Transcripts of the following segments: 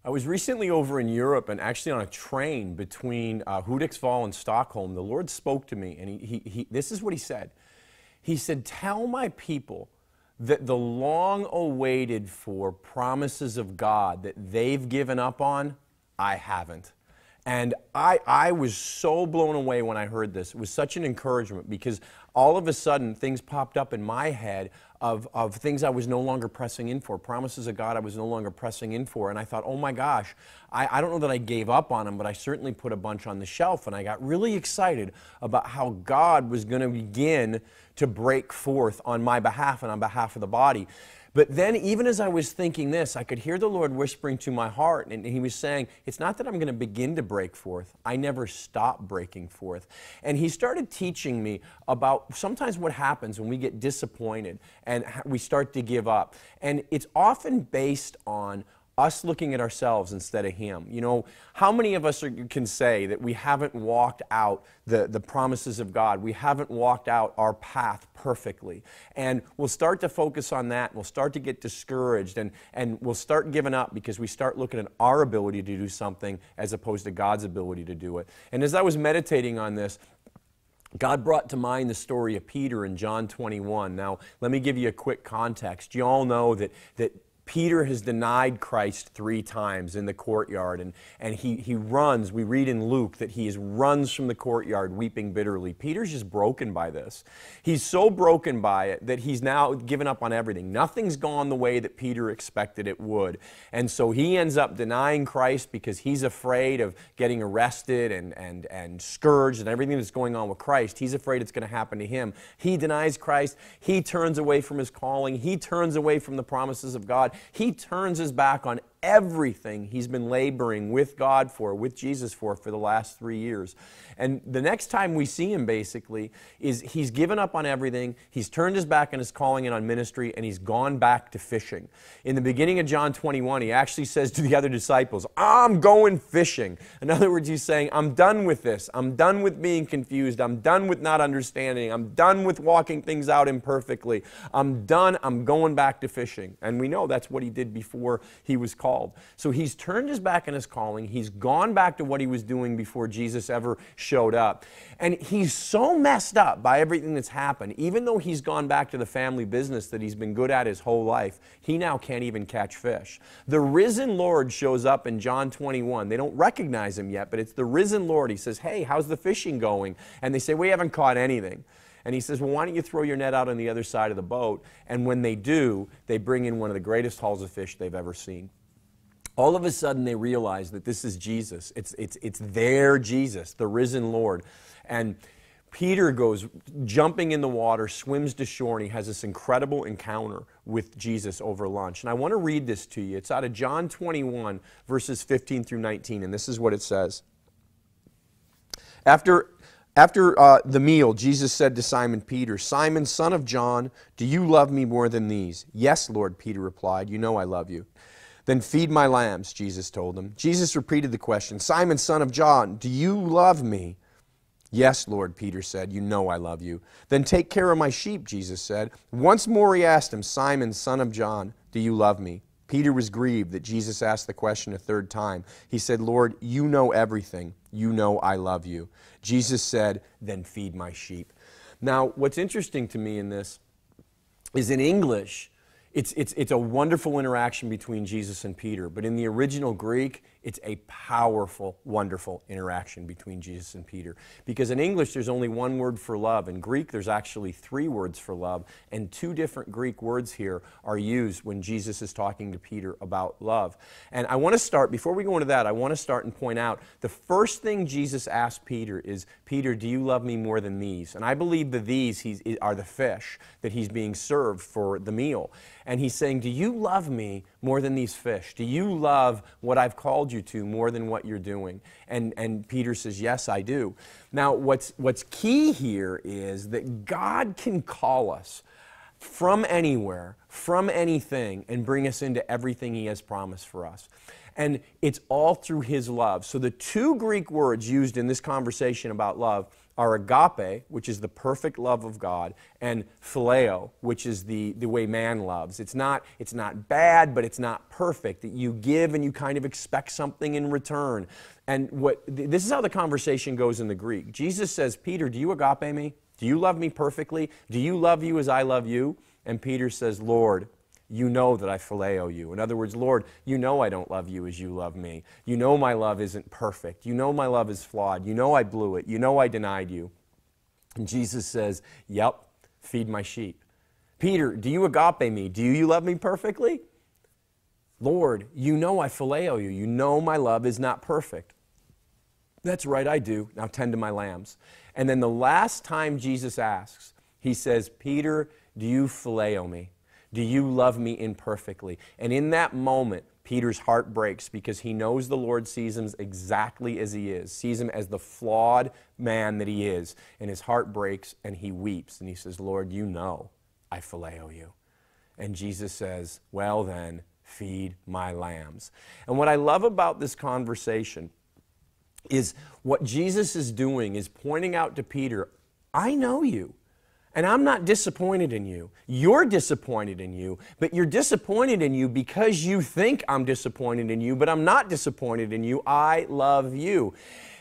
I was recently over in Europe and actually on a train between Hudiksvall and Stockholm. The Lord spoke to me, and this is what He said. He said, tell my people that the long-awaited for promises of God that they've given up on, I haven't. And I was so blown away when I heard this. It was such an encouragement because all of a sudden things popped up in my head of things I was no longer pressing in for, promises of God I was no longer pressing in for. And I thought, oh my gosh, I don't know that I gave up on them, but I certainly put a bunch on the shelf. And I got really excited about how God was going to begin to break forth on my behalf and on behalf of the body. But then even as I was thinking this, I could hear the Lord whispering to my heart, and He was saying, it's not that I'm going to begin to break forth. I never stop breaking forth. And He started teaching me about sometimes what happens when we get disappointed and we start to give up. And it's often based on us looking at ourselves instead of Him. You know, how many of us can say that we haven't walked out the promises of God? We haven't walked out our path perfectly. And we'll start to focus on that, and we'll start to get discouraged, and we'll start giving up because we start looking at our ability to do something as opposed to God's ability to do it. And as I was meditating on this, God brought to mind the story of Peter in John 21. Now, let me give you a quick context. You all know that Peter has denied Christ 3 times in the courtyard, and he runs. We read in Luke that he runs from the courtyard weeping bitterly. Peter's just broken by this. He's so broken by it that he's now given up on everything. Nothing's gone the way that Peter expected it would. And so he ends up denying Christ because he's afraid of getting arrested and scourged and everything that's going on with Christ. He's afraid it's going to happen to him. He denies Christ. He turns away from his calling. He turns away from the promises of God. He turns his back on everything he's been laboring with God for, with Jesus for the last 3 years. And the next time we see him basically is he's given up on everything, he's turned his back on his calling and on ministry, and he's gone back to fishing. In the beginning of John 21, he actually says to the other disciples, I'm going fishing. In other words, he's saying, I'm done with this. I'm done with being confused. I'm done with not understanding. I'm done with walking things out imperfectly. I'm done. I'm going back to fishing. And we know that's what he did before he was called. So he's turned his back on his calling. He's gone back to what he was doing before Jesus ever showed up. And he's so messed up by everything that's happened, even though he's gone back to the family business that he's been good at his whole life, he now can't even catch fish. The risen Lord shows up in John 21. They don't recognize him yet, but it's the risen Lord. He says, hey, how's the fishing going? And they say, we haven't caught anything. And he says, well, why don't you throw your net out on the other side of the boat? And when they do, they bring in one of the greatest hauls of fish they've ever seen. All of a sudden, they realize that this is Jesus. It's their Jesus, the risen Lord. And Peter goes jumping in the water, swims to shore, and he has this incredible encounter with Jesus over lunch. And I want to read this to you. It's out of John 21, verses 15 through 19, and this is what it says. After the meal, Jesus said to Simon Peter, Simon, son of John, do you love me more than these? Yes, Lord, Peter replied. You know I love you. Then feed my lambs, Jesus told him. Jesus repeated the question, Simon, son of John, do you love me? Yes, Lord, Peter said, you know I love you. Then take care of my sheep, Jesus said. Once more he asked him, Simon, son of John, do you love me? Peter was grieved that Jesus asked the question a 3rd time. He said, Lord, you know everything. You know I love you. Jesus said, then feed my sheep. Now, what's interesting to me in this is in English, it's a wonderful interaction between Jesus and Peter, but in the original Greek, it's a powerful, wonderful interaction between Jesus and Peter. Because in English, there's only one word for love. In Greek, there's actually 3 words for love, and 2 different Greek words here are used when Jesus is talking to Peter about love. And I want to start, before we go into that, I want to start and point out the first thing Jesus asked Peter is, Peter, do you love me more than these? And I believe the these are the fish that he's being served for the meal. And he's saying, do you love me more than these fish? Do you love what I've called you to more than what you're doing? And Peter says, yes, I do. Now, what's key here is that God can call us from anywhere, from anything, and bring us into everything He has promised for us. And it's all through His love. So the 2 Greek words used in this conversation about love are agape, which is the perfect love of God, and phileo, which is the way man loves. It's not bad, but it's not perfect. That you give and you kind of expect something in return. And this is how the conversation goes in the Greek. Jesus says, Peter, do you agape me? Do you love me perfectly? Do you love you as I love you? And Peter says, Lord, you know that I phileo you. In other words, Lord, you know I don't love you as you love me. You know my love isn't perfect. You know my love is flawed. You know I blew it. You know I denied you. And Jesus says, yep, feed my sheep. Peter, do you agape me? Do you love me perfectly? Lord, you know I phileo you. You know my love is not perfect. That's right, I do. Now tend to my lambs. And then the last time Jesus asks, he says, Peter, do you phileo me? Do you love me imperfectly? And in that moment, Peter's heart breaks because he knows the Lord sees him exactly as he is, sees him as the flawed man that he is. And his heart breaks and he weeps. And he says, Lord, you know I phileo you. And Jesus says, well then, feed my lambs. And what I love about this conversation is what Jesus is doing is pointing out to Peter, I know you. And I'm not disappointed in you. You're disappointed in you, but you're disappointed in you because you think I'm disappointed in you, but I'm not disappointed in you. I love you.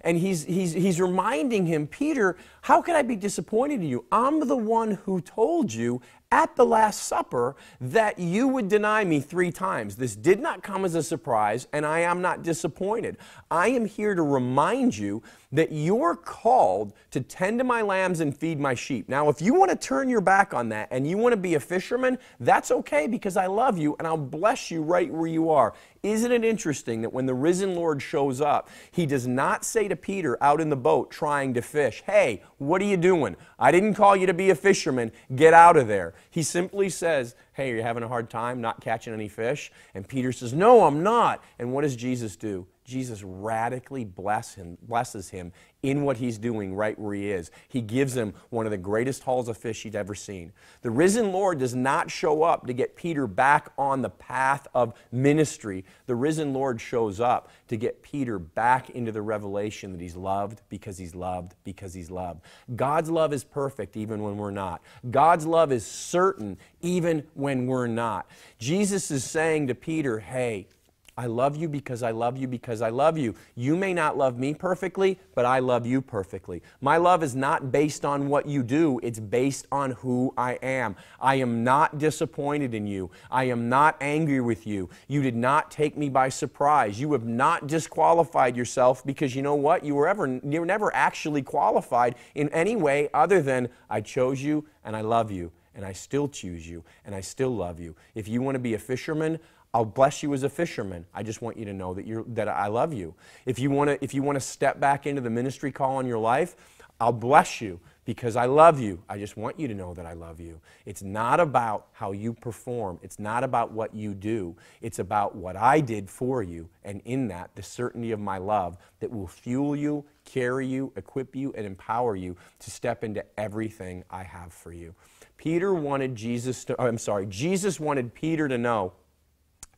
And he's reminding him, Peter, how could I be disappointed in you? I'm the one who told you at the Last Supper that you would deny me 3 times. This did not come as a surprise, and I am not disappointed. I am here to remind you that you're called to tend to my lambs and feed my sheep. Now, if you want to turn your back on that and you want to be a fisherman, that's okay because I love you and I'll bless you right where you are. Isn't it interesting that when the risen Lord shows up, he does not say to Peter out in the boat trying to fish, hey, what are you doing? I didn't call you to be a fisherman. Get out of there. He simply says, hey, are you having a hard time not catching any fish? And Peter says, no, I'm not. And what does Jesus do? Jesus radically blesses him in what he's doing right where he is. He gives him one of the greatest hauls of fish he'd ever seen. The risen Lord does not show up to get Peter back on the path of ministry. The risen Lord shows up to get Peter back into the revelation that he's loved because he's loved because he's loved. God's love is perfect even when we're not. God's love is certain even when we're not. Jesus is saying to Peter, hey, I love you because I love you because I love you. You may not love me perfectly, but I love you perfectly. My love is not based on what you do. It's based on who I am. I am not disappointed in you. I am not angry with you. You did not take me by surprise. You have not disqualified yourself because you know what? You were never actually qualified in any way other than I chose you and I love you and I still choose you and I still love you. If you want to be a fisherman, I'll bless you as a fisherman. I just want you to know that I love you. If you want to step back into the ministry call in your life, I'll bless you because I love you. I just want you to know that I love you. It's not about how you perform. It's not about what you do. It's about what I did for you, and in that, the certainty of my love that will fuel you, carry you, equip you, and empower you to step into everything I have for you. Jesus wanted Peter to know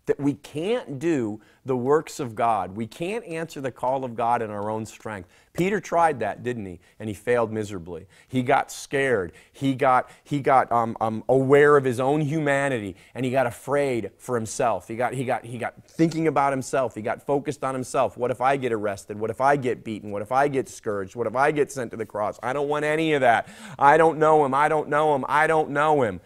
that we can't do the works of God. We can't answer the call of God in our own strength. Peter tried that, didn't he? And he failed miserably. He got scared. He got aware of his own humanity, and he got afraid for himself. He got thinking about himself. He got focused on himself. What if I get arrested? What if I get beaten? What if I get scourged? What if I get sent to the cross? I don't want any of that. I don't know him. I don't know him. I don't know him.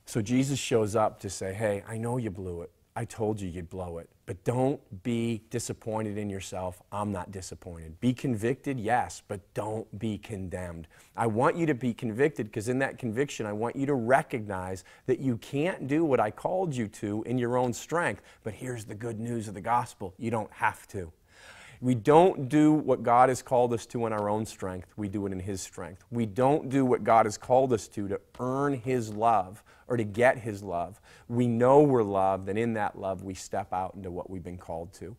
So Jesus shows up to say, hey, I know you blew it. I told you you'd blow it. But don't be disappointed in yourself. I'm not disappointed. Be convicted, yes, but don't be condemned. I want you to be convicted because in that conviction, I want you to recognize that you can't do what I called you to in your own strength. But here's the good news of the gospel. You don't have to. We don't do what God has called us to in our own strength. We do it in His strength. We don't do what God has called us to earn His love or to get His love. We know we're loved, and in that love, we step out into what we've been called to.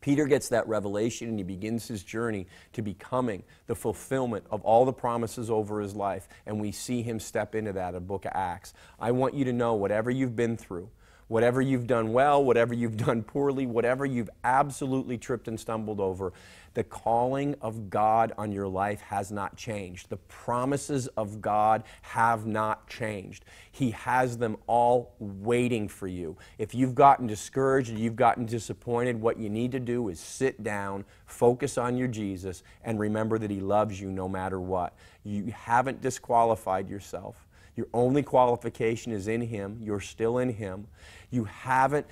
Peter gets that revelation, and he begins his journey to becoming the fulfillment of all the promises over his life, and we see him step into that in the book of Acts. I want you to know whatever you've been through, Whatever you've done well, whatever you've done poorly, whatever you've absolutely tripped and stumbled over, the calling of God on your life has not changed. The promises of God have not changed. He has them all waiting for you. If you've gotten discouraged and you've gotten disappointed, what you need to do is sit down, focus on your Jesus, and remember that He loves you no matter what. You haven't disqualified yourself. Your only qualification is in Him. You're still in Him. You haven't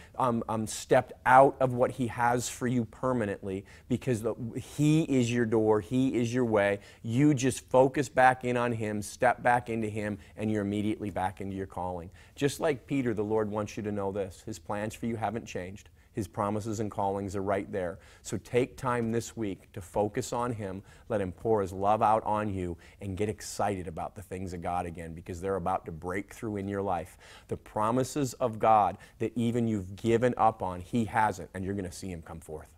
stepped out of what He has for you permanently, because He is your door. He is your way. You just focus back in on Him, step back into Him, and you're immediately back into your calling. Just like Peter, the Lord wants you to know this. His plans for you haven't changed. His promises and callings are right there. So take time this week to focus on Him. Let Him pour His love out on you and get excited about the things of God again, because they're about to break through in your life. The promises of God that even you've given up on, He hasn't, and you're going to see Him come forth.